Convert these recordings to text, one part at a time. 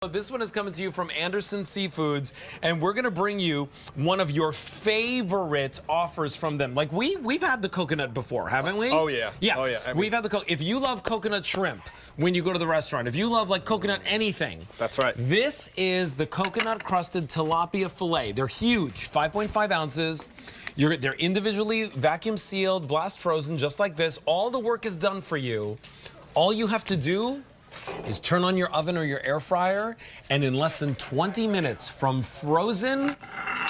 This one is coming to you from Anderson Seafoods, and we're going to bring you one of your favorite offers from them. Like, we've had the coconut before, haven't we? Oh, yeah. Yeah, oh, yeah. I mean, we've had the coconut. If you love coconut shrimp when you go to the restaurant, if you love, like, coconut anything. That's right. This is the coconut crusted tilapia fillet. They're huge, 5.5 ounces. They're individually vacuum sealed, blast frozen, just like this. All the work is done for you. All you have to do is turn on your oven or your air fryer, and in less than 20 minutes from frozen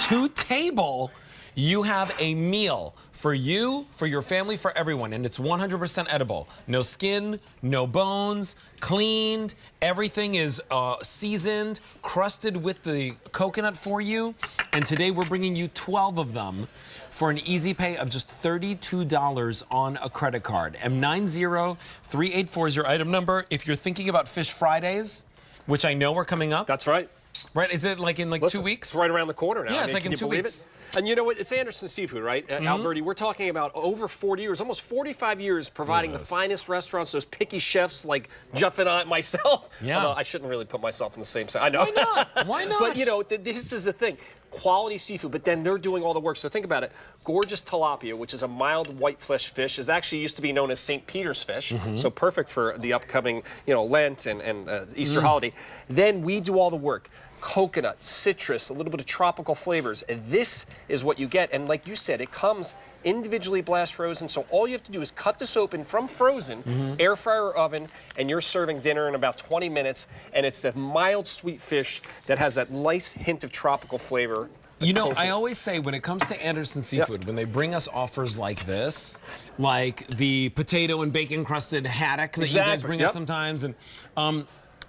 to table, you have a meal for you, for your family, for everyone, and it's 100% edible. No skin, no bones, cleaned. Everything is seasoned, crusted with the coconut for you, and today we're bringing you 12 of them for an easy pay of just $32 on a credit card. M903840 is your item number. If you're thinking about Fish Fridays, which I know are coming up. That's right. Right? Is it like in like 2 weeks? It's right around the corner now. Yeah, it's like in 2 weeks. And you know what? It's Anderson Seafood, right? Alberti, we're talking about over 40 years, almost 45 years providing the finest restaurants, those picky chefs like Jeff and I, myself. Yeah. Although I shouldn't really put myself in the same side. I know. Why not? Why not? But, you know, this is the thing. Quality seafood, but then they're doing all the work. So think about it. Gorgeous tilapia, which is a mild white flesh fish, is actually used to be known as St. Peter's fish. So perfect for the upcoming, you know, Lent and Easter holiday. Then we do all the work. Coconut, citrus, a little bit of tropical flavors. And this is what you get. And like you said, it comes individually blast frozen. So all you have to do is cut this open from frozen, air fryer or oven, and you're serving dinner in about 20 minutes. And it's that mild sweet fish that has that nice hint of tropical flavor. You know, I always say when it comes to Anderson Seafood, when they bring us offers like this, like the potato and bacon crusted haddock that you guys bring us sometimes, and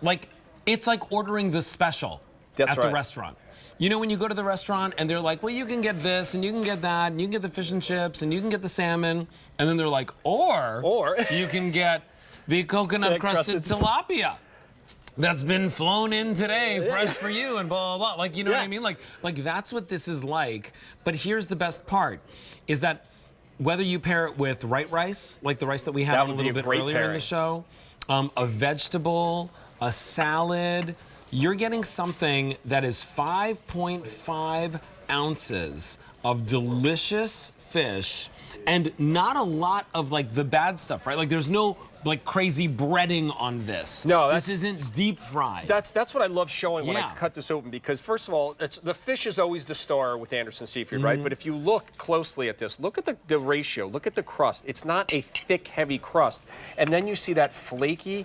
like, it's like ordering the special at the restaurant. You know, when you go to the restaurant and they're like, well, you can get this and you can get that and you can get the fish and chips and you can get the salmon, and then they're like, or you can get the coconut crusted tilapia that's been flown in today, fresh for you, and blah, blah, blah. Like, you know what I mean? Like that's what this is like. But here's the best part, is that whether you pair it with white rice, like the rice that we had a little bit earlier in the show, a vegetable, a salad, you're getting something that is 5.5 ounces of delicious fish and not a lot of like the bad stuff, right? Like there's no like crazy breading on this. No, this isn't deep fried. That's what I love showing when I cut this open, because first of all, the fish is always the star with Anderson Seafood, right? But if you look closely at this, look at the ratio, look at the crust. It's not a thick, heavy crust. And then you see that flaky,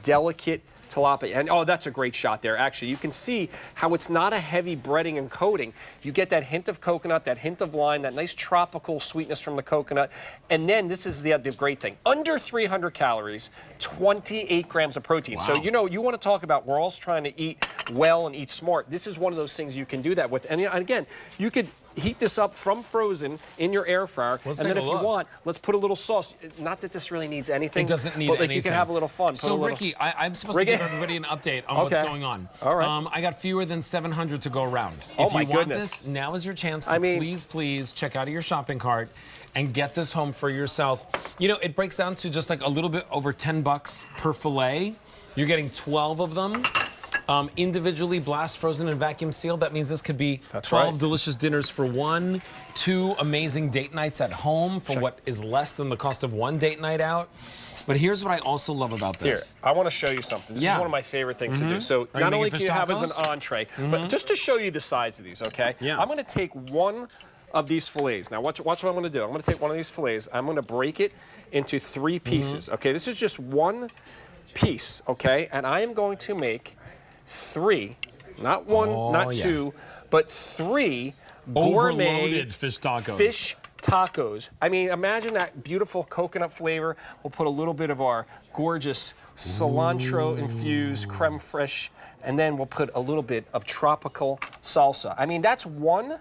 delicate tilapia. And oh, that's a great shot there. Actually, you can see how it's not a heavy breading and coating. You get that hint of coconut, that hint of lime, that nice tropical sweetness from the coconut. And then this is the great thing. Under 300 calories, 28 grams of protein. So, you know, you want to talk about we're all trying to eat well and eat smart. This is one of those things you can do that with. And again, you could heat this up from frozen in your air fryer, and then if you want, let's put a little sauce. Not that this really needs anything. It doesn't need but like anything. You can have a little fun. So Ricky, I'm supposed to give everybody an update on what's going on. All right. I got fewer than 700 to go around. Oh if my you want goodness. this, now is your chance to please check out of your shopping cart and get this home for yourself. You know, it breaks down to just like a little bit over 10 bucks per fillet. You're getting 12 of them. Individually blast frozen and vacuum sealed. That means this could be 12 delicious dinners for 1, 2 amazing date nights at home for what is less than the cost of one date night out. But here's what I also love about this. Here, I want to show you something. This is one of my favorite things to do. So not only can you have as an entree, but just to show you the size of these, okay? I'm going to take one of these fillets. Now watch what I'm going to do. I'm going to take one of these fillets. I'm going to break it into 3 pieces, okay? This is just one piece, okay? And I am going to make 3, not 1, not 2, but 3 gourmet overloaded fish tacos. I mean, imagine that beautiful coconut flavor. We'll put a little bit of our gorgeous cilantro-infused creme fraiche, and then we'll put a little bit of tropical salsa. I mean, that's one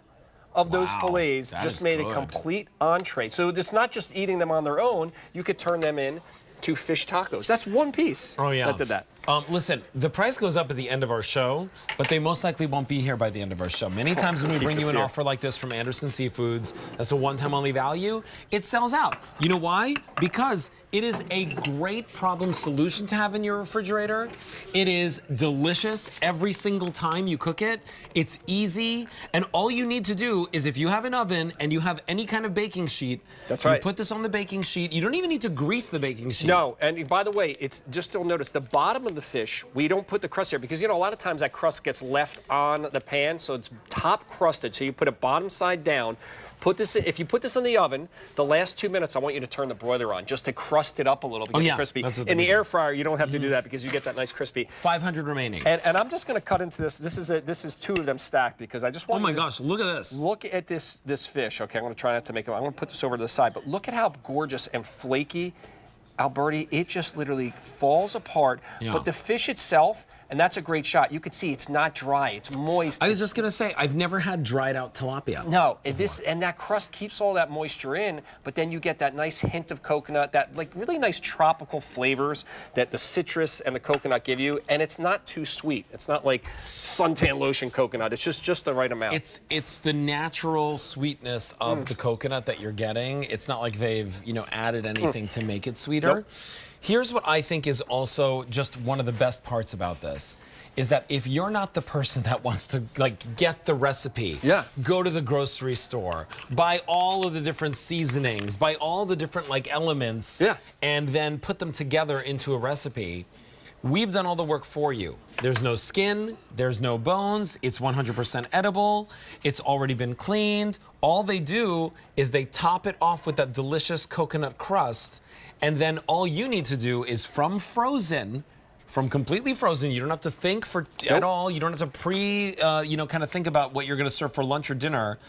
of those fillets just made a complete entree. So it's not just eating them on their own. You could turn them in to fish tacos. That's one piece that did that. Listen, the price goes up at the end of our show, but they most likely won't be here by the end of our show. Many times when we bring you an offer like this from Anderson Seafoods, that's a one-time only value, it sells out. You know why? Because It is a great problem solution to have in your refrigerator. It is delicious every single time you cook it. It's easy, and all you need to do is if you have an oven and you have any kind of baking sheet, that's right. You put this on the baking sheet. You don't even need to grease the baking sheet. No, and by the way, it's just you'll notice the bottom of the fish, we don't put the crust here because, you know, a lot of times that crust gets left on the pan, so it's top crusted. So you put it bottom side down. Put this in, if you put this in the oven, the last 2 minutes, I want you to turn the broiler on just to crust it up a little bit, get it crispy. In the air fryer, you don't have to do that because you get that nice crispy. 500 remaining. And I'm just going to cut into this. This is 2 of them stacked because I just want. Oh my gosh! Look at this. Look at this fish. Okay, I'm going to try not to make it. I'm going to put this over to the side, but look at how gorgeous and flaky, Alberti. It just literally falls apart. Yeah. But the fish itself. And that's a great shot. You can see it's not dry, it's moist. I was just gonna say, I've never had dried out tilapia. No, and that crust keeps all that moisture in, but then you get that nice hint of coconut, that like really nice tropical flavors that the citrus and the coconut give you, and it's not too sweet. It's not like suntan lotion coconut. It's just the right amount. It's the natural sweetness of the coconut that you're getting. It's not like they've, you know, added anything to make it sweeter. Nope. Here's what I think is also just one of the best parts about this, is that if you're not the person that wants to like get the recipe, go to the grocery store, buy all of the different seasonings, buy all the different like elements, and then put them together into a recipe, we've done all the work for you. There's no skin, there's no bones, it's 100% edible, it's already been cleaned. All they do is they top it off with that delicious coconut crust, and then all you need to do is from completely frozen, you don't have to think at all, you don't have to you know, kind of think about what you're gonna serve for lunch or dinner.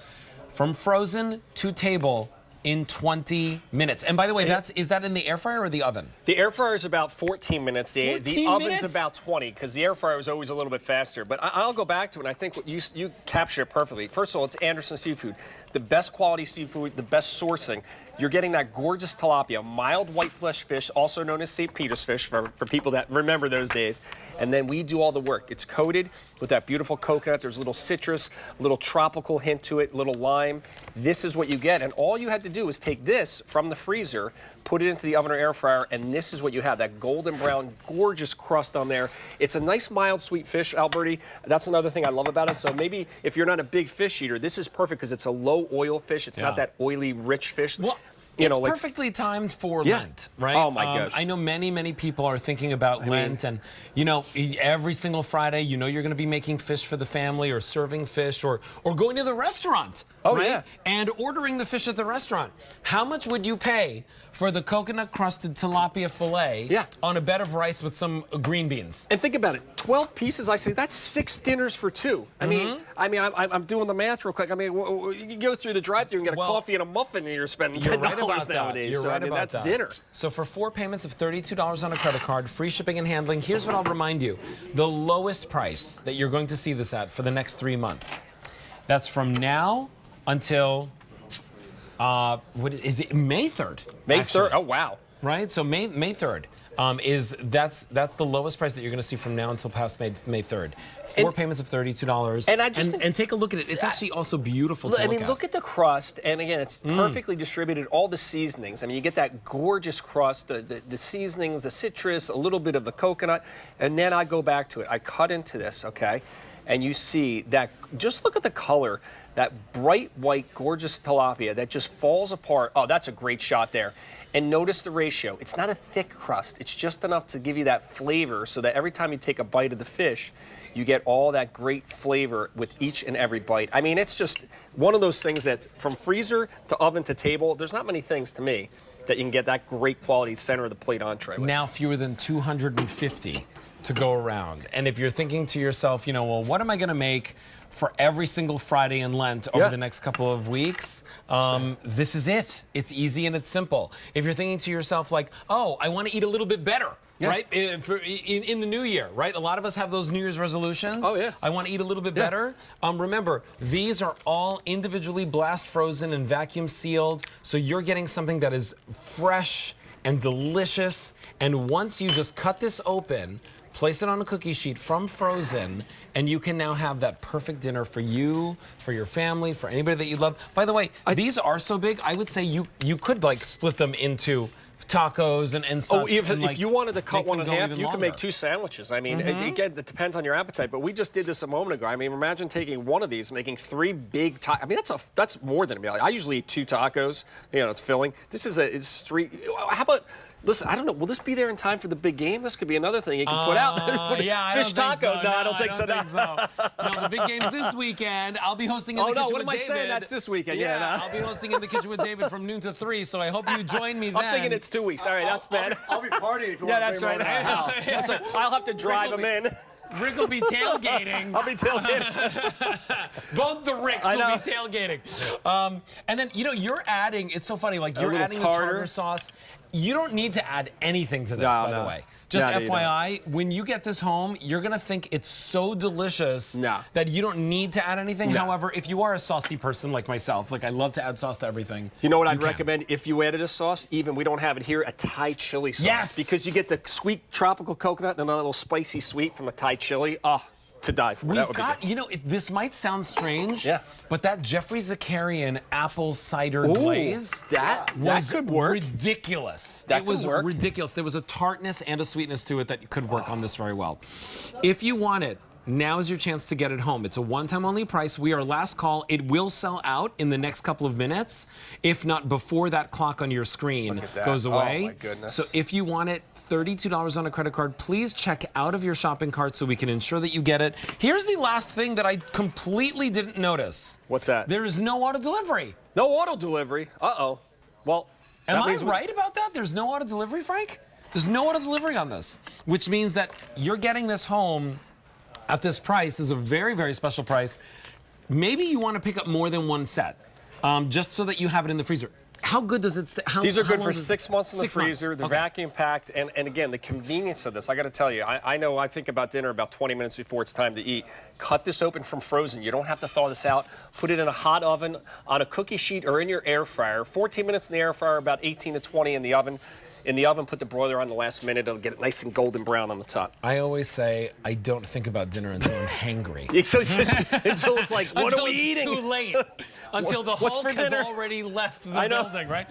From frozen to table in 20 minutes. And by the way, is that in the air fryer or the oven? The air fryer is about 14 minutes. The oven's minutes? about 20 because the air fryer was always a little bit faster. But I'll go back to it, and I think what you captured it perfectly. First of all, it's Anderson Seafood. The best quality seafood, the best sourcing. You're getting that gorgeous tilapia, mild white flesh fish, also known as St. Peter's fish for people that remember those days. And then we do all the work. It's coated with that beautiful coconut. There's a little citrus, a little tropical hint to it, a little lime. This is what you get. And all you had to do is take this from the freezer, put it into the oven or air fryer, and this is what you have, that golden brown, gorgeous crust on there. It's a nice, mild, sweet fish, Alberti. That's another thing I love about it. So maybe if you're not a big fish eater, this is perfect because it's a low oil fish. It's not that oily, rich fish. Well, it's perfectly timed for Lent, right? Oh my gosh. I know many people are thinking about Lent, and you know, every single Friday, you know, you're going to be making fish for the family, or serving fish, or going to the restaurant, right? And ordering the fish at the restaurant. How much would you pay for the coconut crusted tilapia fillet on a bed of rice with some green beans? And think about it, 12 pieces. I say that's 6 dinners for 2. I mean, I'm doing the math real quick. I mean, you go through the drive-thru and get a coffee and a muffin, and you're spending $10 nowadays. You're right about that's that. dinner. So for 4 payments of $32 on a credit card, free shipping and handling, here's what I'll remind you. The lowest price that you're going to see this at for the next 3 months. That's from now until, what is it, May 3rd. May 3rd, oh wow. Right, so May 3rd. That's the lowest price that you're going to see from now until past May 3rd. 4 payments of $32. And take a look at it. It's actually also beautiful to look at. Look at the crust, and again, it's perfectly distributed. All the seasonings. I mean, you get that gorgeous crust, the seasonings, the citrus, a little bit of the coconut, and then I go back to it. I cut into this, okay, and you see that. Just look at the color. That bright white, gorgeous tilapia that just falls apart. Oh, that's a great shot there. And notice the ratio. It's not a thick crust. It's just enough to give you that flavor so that every time you take a bite of the fish, you get all that great flavor with each and every bite. I mean, it's just one of those things that from freezer to oven to table, there's not many things to me that you can get that great quality center of the plate entree with. Now fewer than 250 to go around. And if you're thinking to yourself, you know, well, what am I going to make for every single Friday in Lent over the next couple of weeks, this is it. It's easy and it's simple. If you're thinking to yourself like, oh, I want to eat a little bit better, right? In the new year, right? A lot of us have those New Year's resolutions. Oh, yeah. I want to eat a little bit better. Remember, these are all individually blast frozen and vacuum sealed, so you're getting something that is fresh and delicious. And once you just cut this open, place it on a cookie sheet from frozen, and you can now have that perfect dinner for you, for your family, for anybody that you love. By the way, these are so big, I would say you could like split them into tacos and such. Oh, even and, if you wanted to cut one in half, you longer. can make 2 sandwiches. I mean, again, it depends on your appetite. But we just did this a moment ago. I mean, imagine taking one of these, making 3 big tacos. I mean, that's more than a meal. I usually eat 2 tacos. You know, it's filling. This is it's 3. How about? Listen, I don't know. Will this be there in time for the big game? This could be another thing you can put out. Yeah, Fish tacos. So. No, I don't think so. No, the big game's this weekend. I'll be hosting in the kitchen with David. What am I saying? That's this weekend. Yeah, I'll be hosting in the kitchen with David from noon to 3. So I hope you join me then. I'm thinking it's 2 weeks. All right, that's bad. I'll be partying if you yeah, want to bring that's right. me over to the house. That's right. I'll have to drive them in. Rick will be tailgating. I'll be tailgating. Both the Ricks will be tailgating. And then, you know, you're adding, it's so funny, like you're adding the tartar sauce. You don't need to add anything to this, by the way. Just FYI, when you get this home, you're going to think it's so delicious that you don't need to add anything. However, if you are a saucy person like myself, like I love to add sauce to everything. You know what I'd recommend if you added a sauce, even we don't have it here, a Thai chili sauce. Yes! Because you get the sweet tropical coconut and a little spicy sweet from the Thai chili. Oh, to die for. We've got, you know, this might sound strange, but that Jeffrey Zakarian apple cider glaze that could work. Ridiculous. It was ridiculous. There was a tartness and a sweetness to it that could work on this very well. If you want it, now is your chance to get it home. It's a one-time only price. We are last call. It will sell out in the next couple of minutes, if not before that clock on your screen goes away. Oh, my goodness. So if you want it, $32 on a credit card. Please check out of your shopping cart so we can ensure that you get it. Here's the last thing that I completely didn't notice. What's that? There is no auto delivery. No auto delivery? Uh-oh. Well, am I right about that? There's no auto delivery, Frank? There's no auto delivery on this, which means that you're getting this home at this price. This is a very, very special price. Maybe you want to pick up more than one set, just so that you have it in the freezer. How good does it stay? These are good for 6 months in the freezer. They're vacuum packed. And again, the convenience of this, I got to tell you, I know I think about dinner about 20 minutes before it's time to eat. Cut this open from frozen. You don't have to thaw this out. Put it in a hot oven on a cookie sheet or in your air fryer. 14 minutes in the air fryer, about 18 to 20 in the oven. In the oven, put the broiler on the last minute. It'll get it nice and golden brown on the top. I always say I don't think about dinner until I'm hangry. Until it's like, what are we eating? Until it's too late. Until the Hulk has already left the building, right?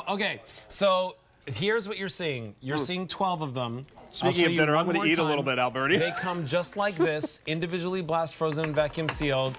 Okay, so here's what you're seeing. You're seeing 12 of them. Speaking of dinner, I'm going to eat a little bit, Alberti. They come just like this, individually blast frozen and vacuum sealed.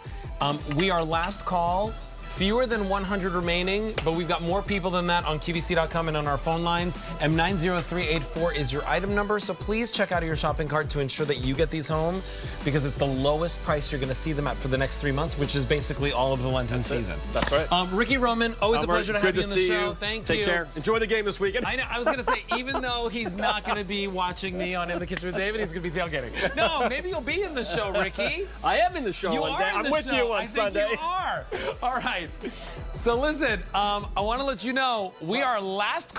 We are last call. Fewer than 100 remaining, but we've got more people than that on QVC.com and on our phone lines. M90384 is your item number, so please check out your shopping cart to ensure that you get these home, because it's the lowest price you're going to see them at for the next 3 months, which is basically all of the Lenten season. That's right. Ricky Roman, always a pleasure to have you on the show. Thank you. Take care. Enjoy the game this weekend. I know. I was going to say, even though he's not going to be watching me on In the Kitchen with David, he's going to be tailgating. No, maybe you'll be in the show, Ricky. I am in the show. You are in the show. I'm with you on Sunday. I think you are. All right. So listen, I want to let you know we are last